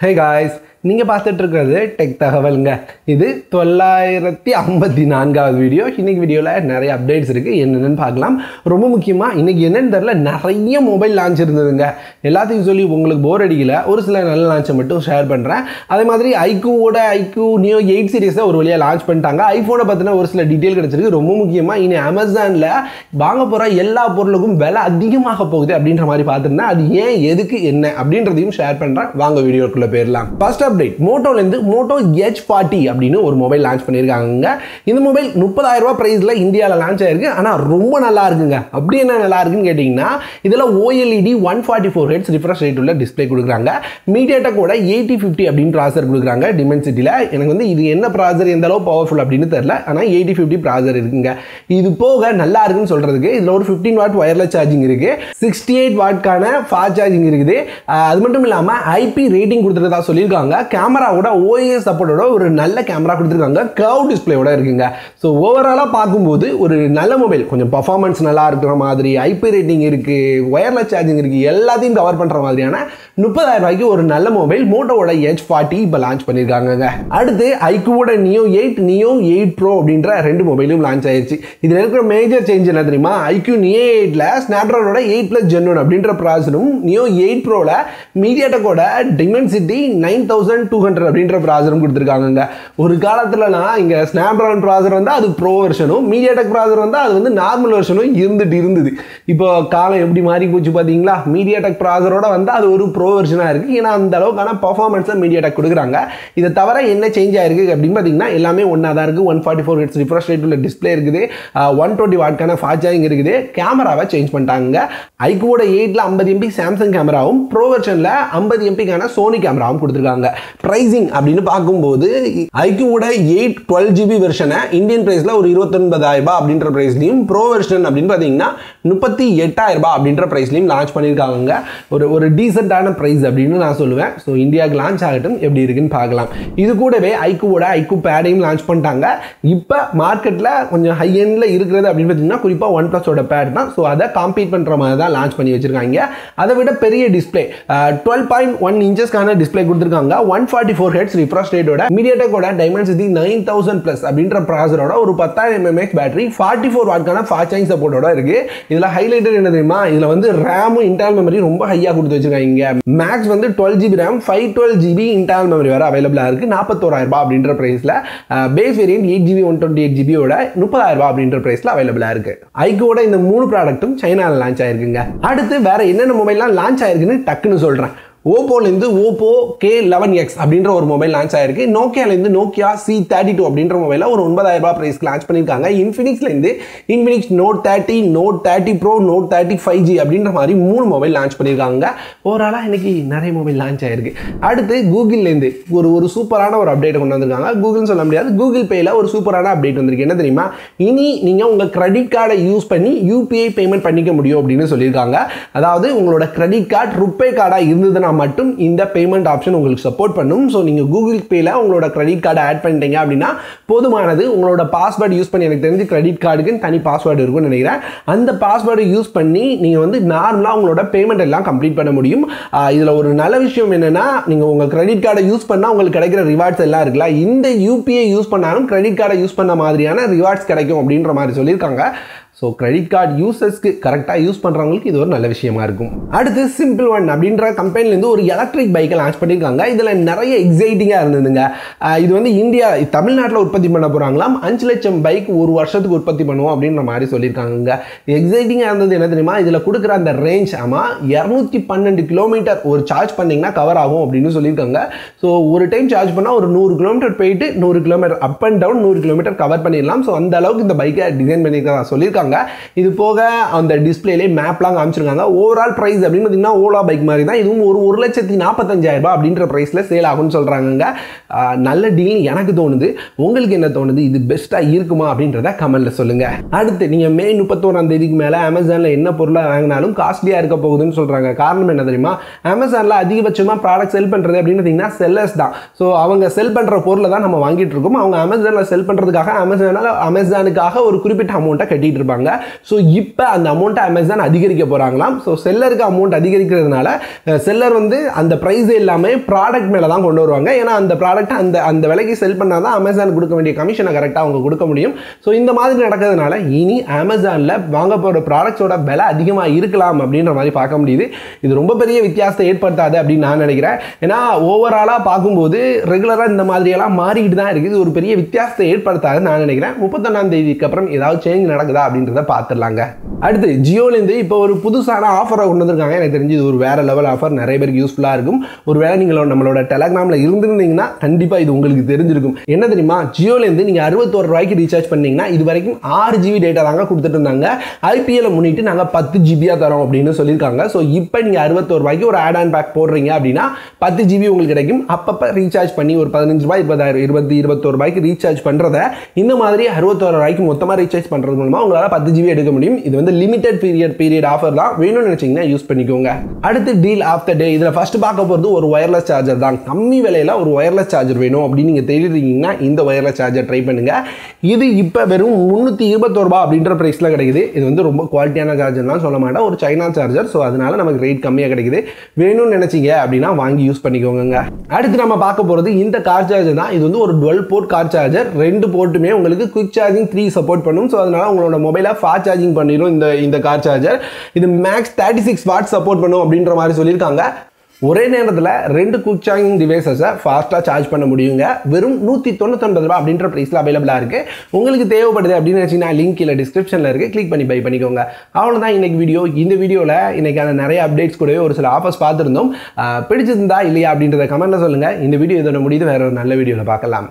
Hey guys, நீங்கள் பார்த்துட்டு இருக்கிறது டெக் தகவல்ங்க. இது 954வது வீடியோ. இன்னைக்கு வீடியோவில் நிறைய அப்டேட்ஸ் இருக்குது, என்னென்னு பார்க்கலாம். ரொம்ப முக்கியமாக இன்றைக்கி என்னென்னு தெரில, நிறைய மொபைல் லான்ச் இருந்ததுங்க. எல்லாத்தையும் சொல்லி உங்களுக்கு போர் அடிக்கல, ஒரு சில நல்ல லான்ச்சை மட்டும் ஷேர் பண்ணுறேன். அதே மாதிரி IQoo Neo 8 சீரிஸை ஒரு வழியாக லான்ச் பண்ணிட்டாங்க. ஐஃபோனை பற்றின ஒரு சில டீட்டெயில் கிடச்சிருக்கு. ரொம்ப முக்கியமாக இனி அமேசானில் வாங்க போகிற எல்லா பொருளுக்கும் விலை அதிகமாக போகுது அப்படின்ற மாதிரி பார்த்துருந்தேன். அது ஏன், எதுக்கு, என்ன அப்படின்றதையும் ஷேர் பண்ணுறேன். வாங்க வீடியோக்குள்ளே போயிடலாம். ஃபர்ஸ்ட் அப்டேட், மோட்டோலேருந்து மோட்டோ H40 அப்படின்னு ஒரு மொபைல் லான்ச் பண்ணியிருக்காங்க. இந்த மொபைல் 30,000 ரூபாய் பிரைஸில் இந்தியாவில் லான்ச் ஆயிருக்கு. ஆனால் ரொம்ப நல்லா இருக்குங்க. அப்படி என்ன நல்லா இருக்குன்னு கேட்டிங்கன்னா, இதில் OLED 144 Hz ரிஃப்ரெஷ் ரேட் உள்ள டிஸ்பிளே கொடுக்குறாங்க. மீடியாடெக்கோட 8050 அப்படின்னு ப்ராசர் கொடுக்குறாங்க டிமென்சிட்டியில். எனக்கு வந்து இது என்ன ப்ராசர், எந்த அளவு பவர்ஃபுல் அப்படின்னு தெரியல. ஆனால் 8050 ப்ராசர் இருக்குங்க. இது போக நல்லா இருக்குன்னு சொல்கிறதுக்கு இதில் ஒரு 15 வாட் வயர்லெஸ் சார்ஜிங் இருக்குது, 68 வாட்கான ஃபாஸ்ட் சார்ஜிங் இருக்குது. அது மட்டும் இல்லாமல் IP ரேட்டிங் கொடுத்துருக்கதா சொல்லியிருக்காங்க. கேமராவோட OIS சப்போர்ட்டோட ஒரு நல்ல கேமரா கொடுத்துருக்காங்க, கர்வ் டிஸ்பிளேயோட இருக்குங்க. ஸோ ஓவராலாக பார்க்கும்போது ஒரு நல்ல மொபைல், கொஞ்சம் பர்ஃபார்மன்ஸ் நல்லா இருக்கிற மாதிரி, IP ரேட்டிங் இருக்குது, வயர்லெஸ் சார்ஜிங் இருக்குது, எல்லாத்தையும் கவர் பண்ணுற மாதிரியான 30,000 ரூபாய்க்கு ஒரு நல்ல மொபைல் மோட்டோவோட H40 இப்போ லான்ச் பண்ணியிருக்காங்க. அடுத்து ஐக்கூவோட Neo 8, Neo 8 Pro அப்படின்ற ரெண்டு மொபைலும் லான்ச் ஆயிடுச்சு. இதில் இருக்கிற மேஜர் சேஞ்ச் என்ன தெரியுமா? IQoo Neo 8ல ஸ்னாப்ட்ராகனோட 8+ Gen 1 அப்படின்ற ப்ராசரும், Neo 8 Proல மீடியாடெக்கோட டிமென்சிட்டி 9200 அப்படின்ற ப்ராசரும் கொடுத்துருக்காங்க. ஒரு காலத்துலலாம் இங்கே ஸ்னாப்ட்ராகன் ப்ராசர் வந்து அது ப்ரோ வெர்ஷனும், மீடியாடெக் ப்ராசர் வந்து அது வந்து நார்மல் வெர்ஷனும் இருந்தது. இப்போ காலம் எப்படி மாறி போச்சு பார்த்தீங்களா? மீடியாடெக் ப்ராசரோட வந்து அது ஒரு ப்ரோ வெர்ஷனாக இருக்குது. ஏன்னா அந்த அளவுக்கான பர்ஃபார்மன்ஸை மீடியாடெக் கொடுக்குறாங்க. இதை தவிர என்ன சேஞ்ச் ஆயிருக்கு அப்படின்னு பார்த்தீங்கன்னா, எல்லாமே ஒன்றா தான் இருக்குது. 144 Hz ரிஃப்ரெஷ் ரேட் உள்ள டிஸ்பிளே இருக்குது, 120 வாட்கான ஃபாஸ்ட் சார்ஜிங் இருக்குது, கேமராவை சேஞ்ச் பண்ணிட்டாங்க. ஐக்கூவோட 8ல 50 MP சாம்சங் கேமராவும், ப்ரோ வெர்ஷனில் 50 MPக்கான சோனி கேமராவும் கொடுத்துருக்காங்க. பிரைசிங் அப்படின்னு பார்க்கும்போது ஐக்கூவோட 8 12GB வெர்ஷனை இந்தியன் பிரைஸில் ஒரு 29,000 ரூபாய் அப்படின்ற பிரைஸ்லையும், ப்ரோ வெர்ஷன் அப்படின்னு பார்த்தீங்கன்னா 38,000 ரூபாய் அப்படின்ற பிரைஸ்லையும் லான்ச் பண்ணியிருக்காங்க. ஒரு டீசெண்டான பிரைஸ் அப்படின்னு நான் சொல்லுவேன். ஸோ இந்தியாவுக்கு லான்ச் ஆகட்டும், எப்படி இருக்குன்னு பார்க்கலாம். இது கூடவே ஐக்கூவோட ஐக்கூ பேடையும் லான்ச் பண்ணிட்டாங்க. இப்போ மார்க்கெட்டில் கொஞ்சம் ஹை எண்டில் இருக்கிறது அப்படின்னு பார்த்தீங்கன்னா குறிப்பாக OnePlusோட பேட் தான். ஸோ அதை காம்பீட் பண்ணுற மாதிரி தான் லான்ச் பண்ணி வச்சிருக்காங்க. அதை விட பெரிய டிஸ்பிளே 12.1 இன்ச்சஸ்க்கான டிஸ்பிளே கொடுத்துருக்காங்க. 144 Hz ரிஃப்ரெஷ் ரேட்டோட மீடியாடெக்கோட டைமென்சிட்டி 9000+ அப்படின்ற ப்ராசரோட ஒரு 10,000 mAh பேட்டரி, 44 வாட்கான ஃபாஸ்ட் சார்ஜிங் சப்போர்ட்டோட இருக்கு. இதில் ஹைலைட்டட் என்ன தெரியுமா? இதில் வந்து ரேமும் இன்டர்னல் மெமரி ரொம்ப ஹையாக கொடுத்து வச்சிருக்காங்க. மேக்ஸ் வந்து 12GB RAM, 512GB internal memory வேறு அவைலபிளாக இருக்குது. 41,000 ரூபாய் அப்படின்ற ப்ரைஸில். பேஸ் வேரியன்ட் 8GB 128GBயோட 30,000 ரூபாய் அப்படின்ற ப்ரைஸில் அவைலபிளாக இருக்குது. ஐக்கூவோட இந்த 3 ப்ராடக்ட்டும் சைனாவில் லான்ச் ஆயிருக்குங்க. அடுத்து வேற என்னென்ன மொபைல்லாம் லான்ச் ஆயிருக்குன்னு டக்குன்னு சொல்கிறேன். ஓப்போலேருந்து ஓப்போ K11X அப்படின்ற ஒரு மொபைல் லான்ச் ஆயிருக்கு. நோக்கியாலேருந்து நோக்கியா C32 அப்படின்ற மொபைலை ஒரு 9,000 ரூபாய் பிரைஸ்க்கு லான்ச் பண்ணியிருக்காங்க. இன்ஃபினிக்ஸ்லேருந்து Infinix Note 30, Note 30 Pro, Note 30 5G அப்படின்ற மாதிரி 3 மொபைல் லான்ச் பண்ணியிருக்காங்க. ஓவராலாக இன்னைக்கு நிறைய மொபைல் லான்ச் ஆயிருக்கு. அடுத்து கூகுள்லேருந்து ஒரு சூப்பரான ஒரு அப்டேட் கொண்டு வந்திருக்காங்க. கூகுள்னு சொல்ல முடியாது, கூகுள் பேயில் ஒரு சூப்பரான அப்டேட் வந்திருக்கு. என்ன தெரியுமா? இனி நீங்கள் உங்கள் கிரெடிட் கார்டை யூஸ் பண்ணி UPI பேமெண்ட் பண்ணிக்க முடியும் அப்படின்னு சொல்லியிருக்காங்க. அதாவது உங்களோட கிரெடிட் கார்டு RuPay கார்டாக இருந்ததுன்னா மட்டும் இந்த பேமெண்ட் ஆப்ஷன் உங்களுக்கு சப்போர்ட் பண்ணும். ஸோ நீங்கள் கூகுள் பேல உங்களோட கிரெடிட் கார்டை ஆட் பண்ணிட்டீங்க அப்படின்னா போதுமானது. உங்களோட பாஸ்வேர்டு யூஸ் பண்ணி, எனக்கு தெரிஞ்சு கிரெடிட் கார்டுக்கு தனி பாஸ்வேர்டு இருக்கும்னு நினைக்கிறேன். அந்த பாஸ்வேர்டை யூஸ் பண்ணி நீங்கள் வந்து நார்மலாக உங்களோட பேமெண்ட் எல்லாம் கம்ப்ளீட் பண்ண முடியும். இதில் ஒரு நல்ல விஷயம் என்னன்னா, நீங்கள் உங்கள் கிரெடிட் கார்டை யூஸ் பண்ணால் உங்களுக்கு கிடைக்கிற ரிவார்ட்ஸ் எல்லாம் இருக்குல்ல, இந்த UPI யூஸ் பண்ணாலும் கிரெடிட் கார்டை யூஸ் பண்ண மாதிரியான ரிவார்ட்ஸ் கிடைக்கும் அப்படின்ற மாதிரி சொல்லியிருக்காங்க. ஸோ கிரெடிட் கார்டு யூசர்ஸ்க்கு கரெக்டாக யூஸ் பண்ணுறவங்களுக்கு இது ஒரு நல்ல விஷயமா இருக்கும். அடுத்து சிம்பிள் ஒன் அப்படின்ற கம்பெனிலேருந்து ஒரு எலக்ட்ரிக் பைக்கை லான்ச் பண்ணியிருக்காங்க. இதில் நிறைய எக்ஸைட்டிங்காக இருந்ததுங்க. இது வந்து தமிழ்நாட்டில் உற்பத்தி பண்ண போகிறாங்களாம். 5 லட்சம் பைக் ஒரு வருஷத்துக்கு உற்பத்தி பண்ணுவோம் அப்படின்ற மாதிரி சொல்லியிருக்காங்க. எக்ஸைட்டிங்காக இருந்தது என்ன தெரியுமா? இதில் கொடுக்குற அந்த ரேஞ்ச் 212 கிலோமீட்டர் ஒரு சார்ஜ் பண்ணிங்கன்னா கவர் ஆகும் அப்படின்னு சொல்லியிருக்காங்க. ஸோ ஒரு டைம் சார்ஜ் பண்ணால் ஒரு 100 கிலோமீட்டர் போயிட்டு 100 kilometre up and down 100 kilometre cover பண்ணிடலாம். ஸோ அந்த அளவுக்கு இந்த பைக்கை டிசைன் பண்ணியிருக்காங்க சொல்லியிருக்காங்க. இது போக அந்த டிஸ்பிளேலே மேப்லாம் காமிச்சிருக்காங்க. ஓவரால் பிரைஸ் அப்படின்னு பார்த்தீங்கன்னா ஓலா பைக் மாதிரி தான். இதுவும் ஒரு 1,45,000 ரூபாய் அப்படின்ற பிரைஸ்ல சேல் ஆகும்னு சொல்றாங்க. நல்ல டீல் எனக்கு தோணுது. உங்களுக்கு என்ன தோணுது? இது பெஸ்டா இருக்குமா அப்படின்றத கமெண்ட்ல சொல்லுங்க. அடுத்து நீங்க மே 31ஆம் தேதிக்கு மேல அமேசான்ல என்ன பொருளை வாங்கினாலும் காஸ்ட்லியா இருக்க போகுதுன்னு சொல்றாங்க. காரணம் என்ன தெரியுமா? அமேசான்ல அதிகபட்சமா ப்ராடக்ட் செல் பண்றது அப்படின்னு பார்த்தீங்கன்னா செல்லர்ஸ் தான். ஸோ அவங்க செல் பண்ற பொருளை தான் நம்ம வாங்கிட்டு இருக்கோம். அவங்க அமேசான்ல செல் பண்றதுக்காக அமேசானுக்காக ஒரு குறிப்பிட்ட அமௌண்ட்டை கட்டிட்டு இருப்பாங்க. கொடுத்துருப்பாங்க. ஸோ இப்போ அந்த அமௌண்ட்டை அமேசான் அதிகரிக்க போகிறாங்களாம். ஸோ செல்லருக்கு அமௌண்ட் அதிகரிக்கிறதுனால செல்லர் வந்து அந்த ப்ரைஸ் எல்லாமே ப்ராடக்ட் மேலே தான் கொண்டு வருவாங்க. ஏன்னா அந்த ப்ராடக்ட் அந்த விலைக்கு செல் பண்ணால் தான் அமேசான் கொடுக்க வேண்டிய கமிஷனை கரெக்டாக அவங்க கொடுக்க முடியும். ஸோ இந்த மாதிரி நடக்கிறதுனால இனி அமேசானில் வாங்க போகிற ப்ராடக்ட்ஸோட விலை அதிகமாக இருக்கலாம் அப்படின்ற மாதிரி பார்க்க முடியுது. இது ரொம்ப பெரிய வித்தியாசத்தை ஏற்படுத்தாது அப்படின்னு நான் நினைக்கிறேன். ஏன்னா ஓவராலாக பார்க்கும்போது ரெகுலராக இந்த மாதிரியெல்லாம் மாறிக்கிட்டு தான் இருக்குது. ஒரு பெரிய வித்தியாசத்தை ஏற்படுத்தாதுன்னு நான் நினைக்கிறேன். 31ஆம் தேதிக்கு அப்புறம் ஏதாவது சேஞ்ச் நடக்குதா அப்படின்றத பார்த்துடலாங்க. அடுத்து ஜியோலேருந்து இப்போ ஒரு புதுசான ஆஃபரை கொண்டு வந்திருக்காங்க. எனக்கு தெரிஞ்சு இது ஒரு வேற லெவல் ஆஃபர், நிறைய பேருக்கு யூஸ்ஃபுல்லாக இருக்கும். ஒரு வேளை நீங்கள் நம்மளோட டெலகிராமில் இருந்திருந்தீங்கன்னா கண்டிப்பாக இது உங்களுக்கு தெரிஞ்சிருக்கும். என்ன தெரியுமா, ஜியோலேருந்து நீங்கள் 61 ரூபாய்க்கு ரீசார்ஜ் பண்ணீங்கன்னா இது வரைக்கும் 6 GB டேட்டா தாங்க கொடுத்துட்டு இருந்தாங்க. ஐபிஎல் முன்னிட்டு நாங்கள் 10 GB தரோம் அப்படின்னு சொல்லியிருக்காங்க. ஸோ இப்போ நீங்கள் 61 ரூபாய்க்கு ஒரு ஆட் ஆன் பேக் போடுறீங்க அப்படின்னா 10 GB உங்களுக்கு கிடைக்கும். அப்பப்போ ரீசார்ஜ் பண்ணி ஒரு 15 ரூபாய் 21 ரூபாய்க்கு ரீசார்ஜ் பண்ணுறத இந்த மாதிரி 61 ரூபாய்க்கு மொத்தமாக ரீசார்ஜ் பண்ணுறது மூலமாக உங்களால் 10 GB எடுக்க முடியும். இது வந்து லிமிடெட் பீரியட் ஆஃபர் தான். வேணும்னு நினைச்சீங்கன்னா யூஸ் பண்ணிக்கோங்க. அடுத்து டீல் ஆஃப் த டே. இதில் ஃபர்ஸ்ட் பார்க்க போகிறது ஒரு ஒயர்லெஸ் சார்ஜர் தான். கம்மி விலையில் ஒரு ஒயர்லெஸ் சார்ஜர் வேணும் அப்படின்னு நீங்கள் தேடிருக்கீங்கன்னா இந்த ஒயர்லெஸ் சார்ஜர் ட்ரை பண்ணுங்க. இது இப்போ வெறும் 321 ரூபாய் அப்படின்ற பிரைஸில் கிடைக்குது. இது வந்து ரொம்ப குவாலிட்டியான சார்ஜர்லாம் சொல்ல மாட்டேன், ஒரு சைனா சார்ஜர். ஸோ அதனால நமக்கு ரேட் கம்மியாக கிடைக்குது. வேணும்னு நினைச்சீங்க அப்படின்னா வாங்கி யூஸ் பண்ணிக்கோங்க. அடுத்து நம்ம பார்க்க போகிறது இந்த கார் சார்ஜர் தான். இது வந்து ஒரு 12 போர்ட் கார் சார்ஜர். 2 போர்ட்டுமே உங்களுக்கு குயிக் சார்ஜிங் 3 சப்போர்ட் பண்ணும். ஸோ அதனால உங்களோட மொபைலை ஃபாஸ்ட் சார்ஜிங் பண்ணிடும் இந்த கார் சார்ஜர். இது மேக்ஸ் 36 வாட் சப்போர்ட் பண்ணும் அப்படின்ற மாதிரி சொல்லியிருக்காங்க. ஒரே நேரத்தில் 2 குயிக் சார்ஜிங் டிவைசஸை ஃபாஸ்ட்டாக சார்ஜ் பண்ண முடியுங்க. வெறும் 199 ரூபாய் அப்படின்ற ப்ரைஸில் அவைலபிளாக இருக்குது. உங்களுக்கு தேவைப்படுது அப்படின்னு நினச்சிங்கன்னா லிங்க் இல்லை டிஸ்கிரிப்ஷனில் இருக்குது, கிளிக் பண்ணி பை பண்ணிக்கோங்க. அவ்வளோதான் இன்னைக்கு வீடியோ. இந்த வீடியோவில் இன்னைக்கான நிறைய அப்டேட்ஸ் கூடவே ஒரு சில ஆஃபர்ஸ் பார்த்துருந்தோம். பிடிச்சிருந்தா இல்லையா அப்படின்றத கமெண்ட்டில் சொல்லுங்கள். இந்த வீடியோ இதோட முடியுது. வேற ஒரு நல்ல வீடியோவில் பார்க்கலாம்.